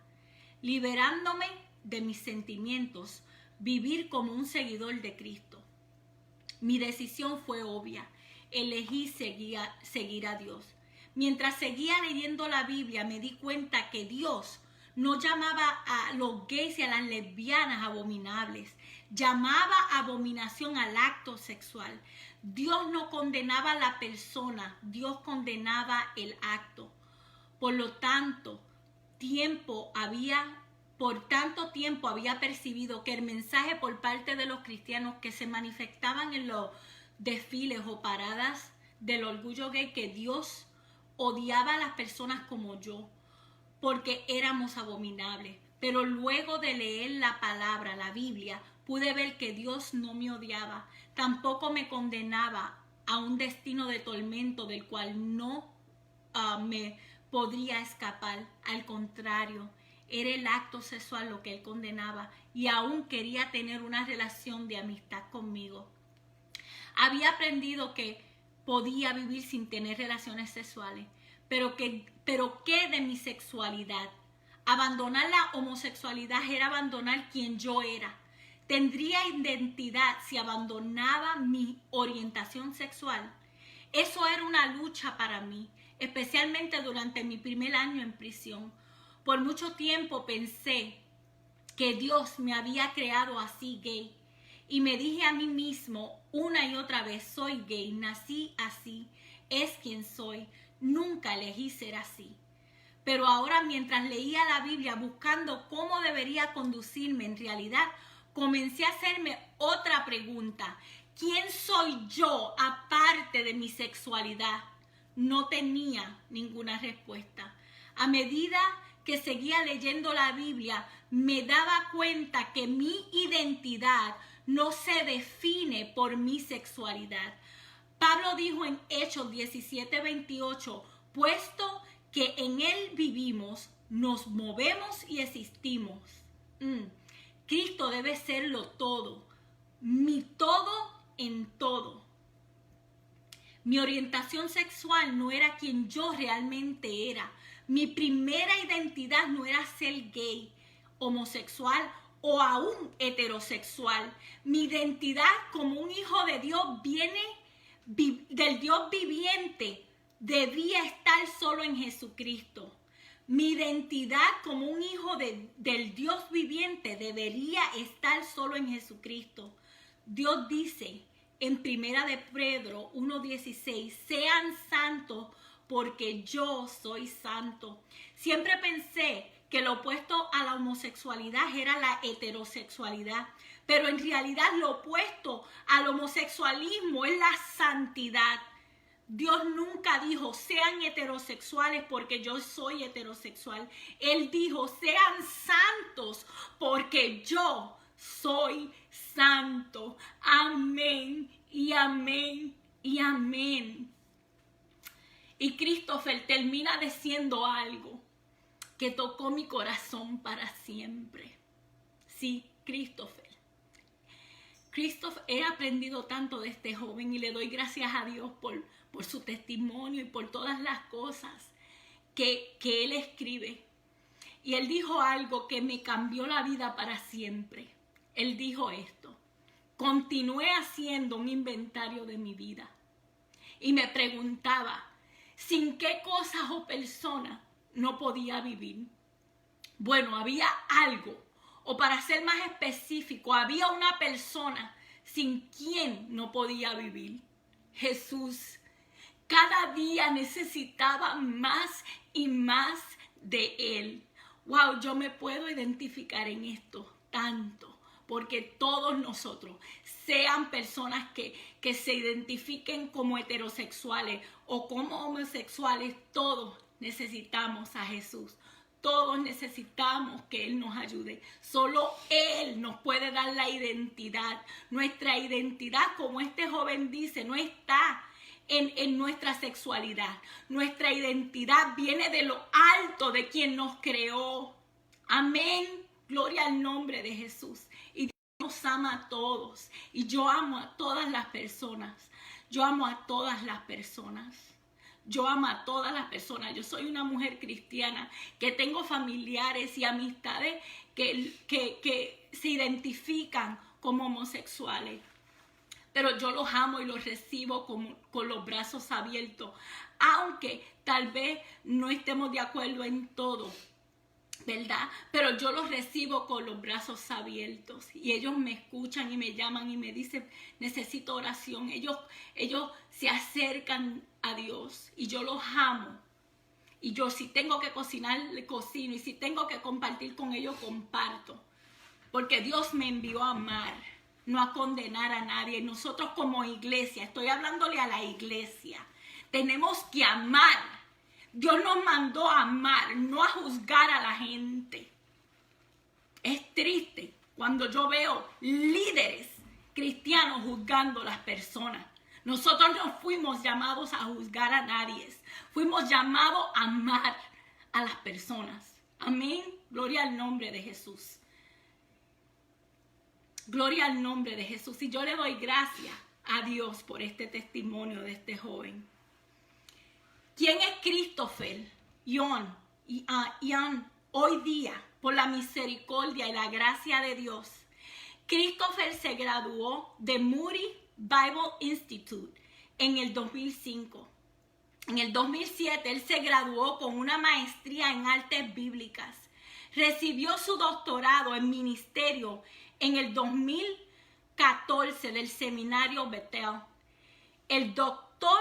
Liberándome de mis sentimientos, vivir como un seguidor de Cristo. Mi decisión fue obvia. Elegí seguir a Dios. Mientras seguía leyendo la Biblia, me di cuenta que Dios no llamaba a los gays y a las lesbianas abominables. Llamaba abominación al acto sexual. Dios no condenaba a la persona, Dios condenaba el acto. Por tanto tiempo había percibido que el mensaje por parte de los cristianos que se manifestaban en los desfiles o paradas del orgullo gay, que Dios odiaba a las personas como yo, porque éramos abominables. Pero luego de leer la palabra, la Biblia, pude ver que Dios no me odiaba, tampoco me condenaba a un destino de tormento del cual no me podría escapar. Al contrario, era el acto sexual lo que él condenaba y aún quería tener una relación de amistad conmigo. Había aprendido que podía vivir sin tener relaciones sexuales, pero ¿qué de mi sexualidad? Abandonar la homosexualidad era abandonar quien yo era. ¿Tendría identidad si abandonaba mi orientación sexual? Eso era una lucha para mí, especialmente durante mi primer año en prisión. Por mucho tiempo pensé que Dios me había creado así, gay. Y me dije a mí mismo una y otra vez, soy gay, nací así, es quien soy, nunca elegí ser así. pero ahora mientras leía la Biblia buscando cómo debería conducirme en realidad, comencé a hacerme otra pregunta. ¿Quién soy yo aparte de mi sexualidad? No tenía ninguna respuesta. A medida que seguía leyendo la Biblia, me daba cuenta que mi identidad no se define por mi sexualidad. Pablo dijo en Hechos 17:28, puesto que en él vivimos, nos movemos y existimos. Cristo debe serlo todo, mi todo en todo. Mi orientación sexual no era quien yo realmente era. Mi primera identidad no era ser gay, homosexual o aún heterosexual. Mi identidad como un hijo de Dios del Dios viviente debía estar solo en Jesucristo. Mi identidad como un hijo del Dios viviente debería estar solo en Jesucristo. Dios dice en 1 de Pedro 1:16, sean santos porque yo soy santo. Siempre pensé que lo opuesto a la homosexualidad era la heterosexualidad, pero en realidad lo opuesto al homosexualismo es la santidad. Dios nunca dijo, sean heterosexuales porque yo soy heterosexual. Él dijo, sean santos porque yo soy santo. Amén y amén y amén. Y Christopher termina diciendo algo que tocó mi corazón para siempre. Sí, Christopher, he aprendido tanto de este joven y le doy gracias a Dios por su testimonio y por todas las cosas que él escribe. Y él dijo algo que me cambió la vida para siempre. Él dijo esto: continué haciendo un inventario de mi vida y me preguntaba sin qué cosas o personas no podía vivir. Bueno, había algo, o para ser más específico, había una persona sin quien no podía vivir: Jesús. Cada día necesitaba más y más de Él. Wow, yo me puedo identificar en esto tanto, porque todos nosotros, sean personas que se identifiquen como heterosexuales o como homosexuales, todos necesitamos a Jesús. Todos necesitamos que Él nos ayude. Solo Él nos puede dar la identidad. Nuestra identidad, como este joven dice, no está en nuestra sexualidad. Nuestra identidad viene de lo alto de quien nos creó. Amén. Gloria al nombre de Jesús. Y Dios nos ama a todos. Y yo amo a todas las personas. Yo amo a todas las personas. Yo amo a todas las personas. Yo soy una mujer cristiana que tengo familiares y amistades que se identifican como homosexuales. Pero yo los amo y los recibo con los brazos abiertos. Aunque tal vez no estemos de acuerdo en todo, ¿verdad? Pero yo los recibo con los brazos abiertos. Y ellos me escuchan y me llaman y me dicen, necesito oración. Ellos se acercan a Dios y yo los amo. Y yo, si tengo que cocinar, le cocino. Y si tengo que compartir con ellos, comparto. Porque Dios me envió a amar, no a condenar a nadie. Nosotros como iglesia, estoy hablándole a la iglesia, tenemos que amar. Dios nos mandó a amar, no a juzgar a la gente. Es triste cuando yo veo líderes cristianos juzgando a las personas. Nosotros no fuimos llamados a juzgar a nadie. Fuimos llamados a amar a las personas. Amén. Gloria al nombre de Jesús. Gloria al nombre de Jesús. Y yo le doy gracias a Dios por este testimonio de este joven. ¿Quién es Christopher Ian hoy día? Por la misericordia y la gracia de Dios. Christopher se graduó de Moody Bible Institute en el 2005. En el 2007 él se graduó con una maestría en artes bíblicas. Recibió su doctorado en ministerio en el 2014 del seminario Bethel. El doctor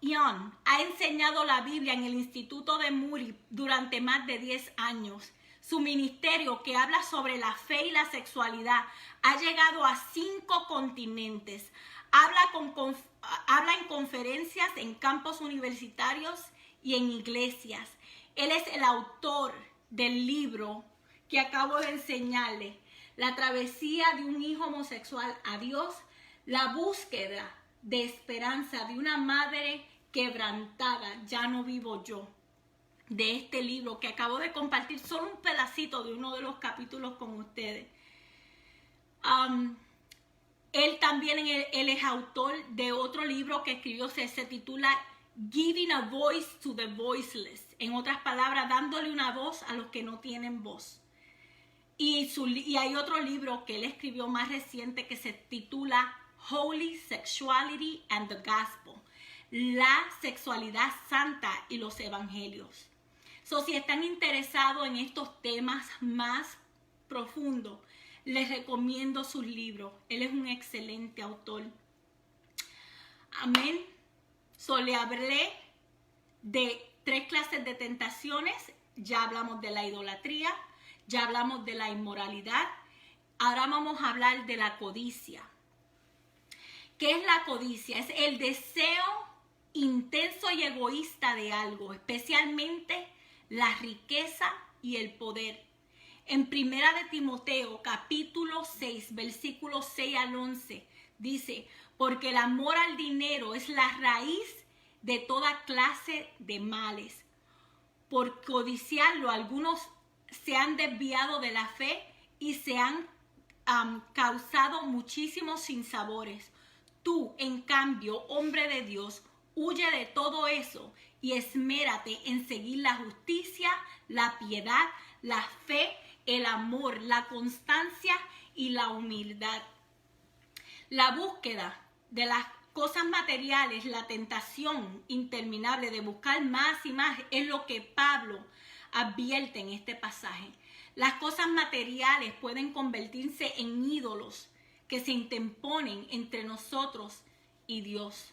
Young ha enseñado la Biblia en el Instituto de Moody durante más de 10 años. Su ministerio, que habla sobre la fe y la sexualidad, ha llegado a 5 continentes. Habla en conferencias, en campos universitarios y en iglesias. Él es el autor del libro que acabo de enseñarle, La travesía de un hijo homosexual a Dios, la búsqueda de esperanza de una madre quebrantada, ya no vivo yo. De este libro que acabo de compartir solo un pedacito de uno de los capítulos con ustedes. Él también él es autor de otro libro que escribió, se titula Giving a Voice to the Voiceless. En otras palabras, dándole una voz a los que no tienen voz. Y hay otro libro que él escribió más reciente que se titula Holy Sexuality and the Gospel. La sexualidad santa y los evangelios. Si están interesados en estos temas más profundos, les recomiendo sus libros. Él es un excelente autor. Amén. Le hablé de 3 clases de tentaciones. Ya hablamos de la idolatría, ya hablamos de la inmoralidad. Ahora vamos a hablar de la codicia. ¿Qué es la codicia? Es el deseo intenso y egoísta de algo, especialmente la riqueza y el poder. En 1 de Timoteo, capítulo 6, versículos 6 al 11, dice, porque el amor al dinero es la raíz de toda clase de males. Por codiciarlo, algunos se han desviado de la fe y se han causado muchísimos sinsabores. Tú, en cambio, hombre de Dios, huye de todo eso y esmérate en seguir la justicia, la piedad, la fe, el amor, la constancia y la humildad. La búsqueda de las cosas materiales, la tentación interminable de buscar más y más es lo que Pablo advierte en este pasaje. Las cosas materiales pueden convertirse en ídolos que se interponen entre nosotros y Dios.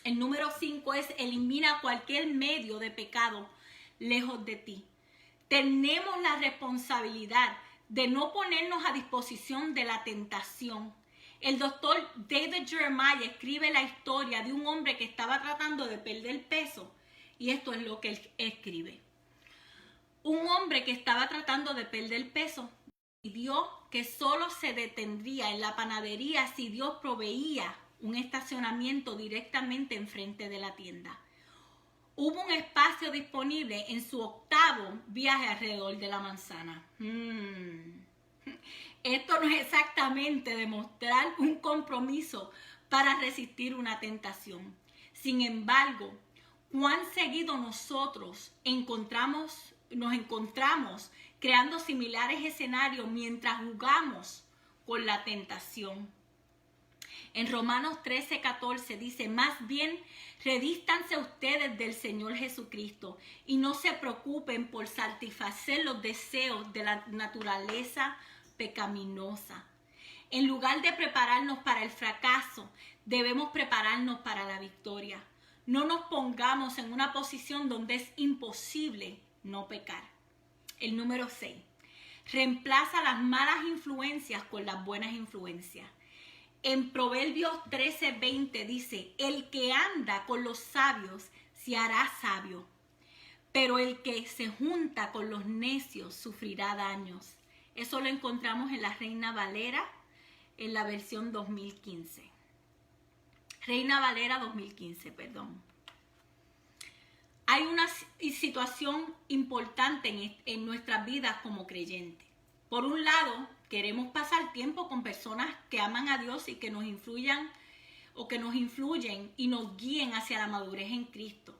El número 5 es elimina cualquier medio de pecado lejos de ti. Tenemos la responsabilidad de no ponernos a disposición de la tentación. El doctor David Jeremiah escribe la historia de un hombre que estaba tratando de perder peso. Y esto es lo que él escribe. Un hombre que estaba tratando de perder peso decidió que solo se detendría en la panadería si Dios proveía un estacionamiento directamente enfrente de la tienda. Hubo un espacio disponible en su 8º viaje alrededor de la manzana. Esto no es exactamente demostrar un compromiso para resistir una tentación. Sin embargo, cuán seguido nosotros nos encontramos creando similares escenarios mientras jugamos con la tentación. En Romanos 13:14 dice, más bien revístanse ustedes del Señor Jesucristo y no se preocupen por satisfacer los deseos de la naturaleza pecaminosa. En lugar de prepararnos para el fracaso, debemos prepararnos para la victoria. No nos pongamos en una posición donde es imposible no pecar. El número 6. Reemplaza las malas influencias con las buenas influencias. En Proverbios 13:20 dice, el que anda con los sabios se hará sabio, pero el que se junta con los necios sufrirá daños. Eso lo encontramos en la Reina Valera, en la versión 2015. Reina Valera 2015, perdón. Hay una situación importante en nuestras vidas como creyentes. Por un lado, queremos pasar tiempo con personas que aman a Dios y que nos influyen y nos guíen hacia la madurez en Cristo.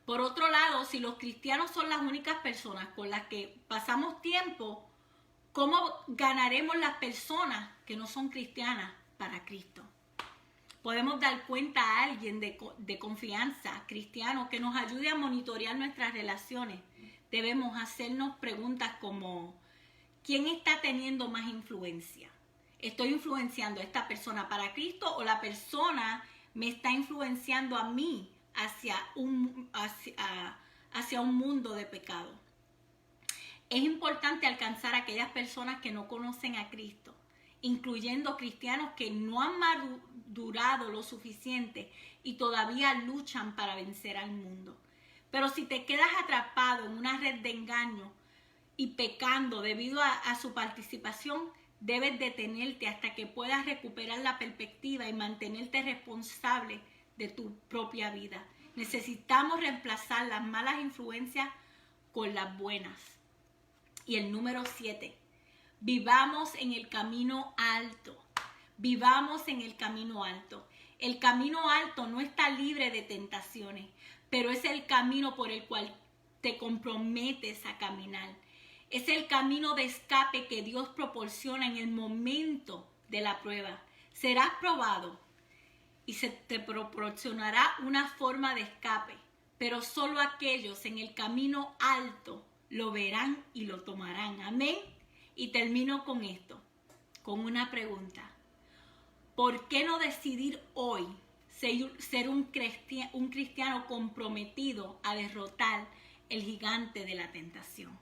Por otro lado, si los cristianos son las únicas personas con las que pasamos tiempo, ¿cómo ganaremos las personas que no son cristianas para Cristo? Podemos dar cuenta a alguien de confianza cristiano que nos ayude a monitorear nuestras relaciones. Debemos hacernos preguntas como, ¿quién está teniendo más influencia? ¿Estoy influenciando a esta persona para Cristo o la persona me está influenciando a mí hacia un mundo de pecado. Es importante alcanzar a aquellas personas que no conocen a Cristo, incluyendo cristianos que no han madurado lo suficiente y todavía luchan para vencer al mundo. Pero si te quedas atrapado en una red de engaño y pecando debido a su participación, debes detenerte hasta que puedas recuperar la perspectiva y mantenerte responsable de tu propia vida. Necesitamos reemplazar las malas influencias con las buenas. Y el número 7, vivamos en el camino alto. Vivamos en el camino alto. El camino alto no está libre de tentaciones, pero es el camino por el cual te comprometes a caminar. Es el camino de escape que Dios proporciona en el momento de la prueba. Serás probado y se te proporcionará una forma de escape, pero solo aquellos en el camino alto lo verán y lo tomarán. Amén. Y termino con esto, con una pregunta. ¿Por qué no decidir hoy ser un cristiano comprometido a derrotar el gigante de la tentación?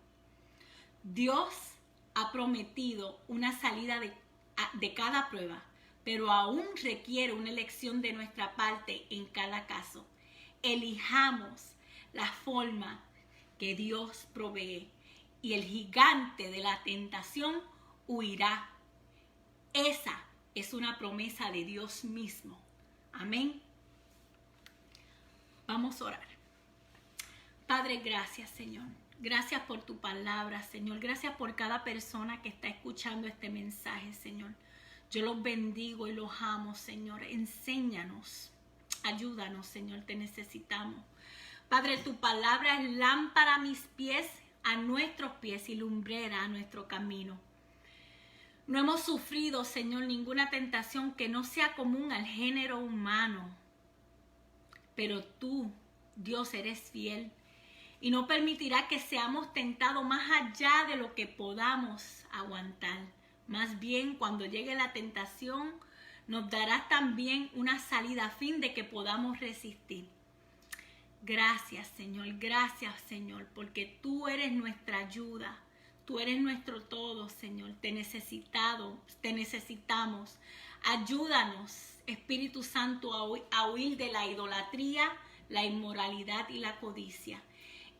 Dios ha prometido una salida de cada prueba, pero aún requiere una elección de nuestra parte en cada caso. Elijamos la forma que Dios provee y el gigante de la tentación huirá. Esa es una promesa de Dios mismo. Amén. Vamos a orar. Padre, gracias, Señor. Gracias por tu palabra, Señor. Gracias por cada persona que está escuchando este mensaje, Señor. Yo los bendigo y los amo, Señor. Enséñanos. Ayúdanos, Señor. Te necesitamos. Padre, tu palabra es lámpara a mis pies, a nuestros pies y lumbrera a nuestro camino. No hemos sufrido, Señor, ninguna tentación que no sea común al género humano. Pero tú, Dios, eres fiel y no permitirá que seamos tentados más allá de lo que podamos aguantar. Más bien, cuando llegue la tentación, nos darás también una salida a fin de que podamos resistir. Gracias, Señor, porque tú eres nuestra ayuda. Tú eres nuestro todo, Señor. Te necesitamos. Ayúdanos, Espíritu Santo, a huir de la idolatría, la inmoralidad y la codicia.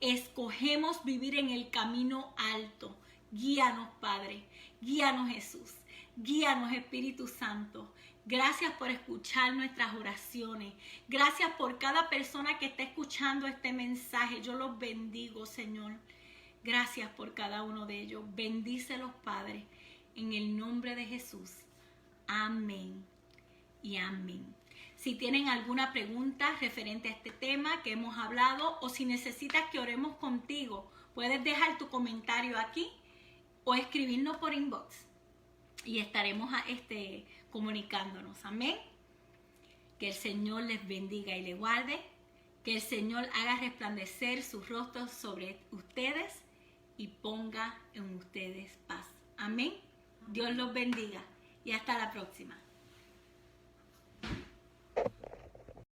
Escogemos vivir en el camino alto. Guíanos, Padre. Guíanos, Jesús. Guíanos, Espíritu Santo. Gracias por escuchar nuestras oraciones. Gracias por cada persona que está escuchando este mensaje. Yo los bendigo, Señor. Gracias por cada uno de ellos. Bendícelos, Padre, en el nombre de Jesús. Amén y amén. Si tienen alguna pregunta referente a este tema que hemos hablado o si necesitas que oremos contigo, puedes dejar tu comentario aquí o escribirnos por inbox y estaremos comunicándonos. Amén. Que el Señor les bendiga y les guarde. Que el Señor haga resplandecer sus rostros sobre ustedes y ponga en ustedes paz. Amén. Dios los bendiga y hasta la próxima.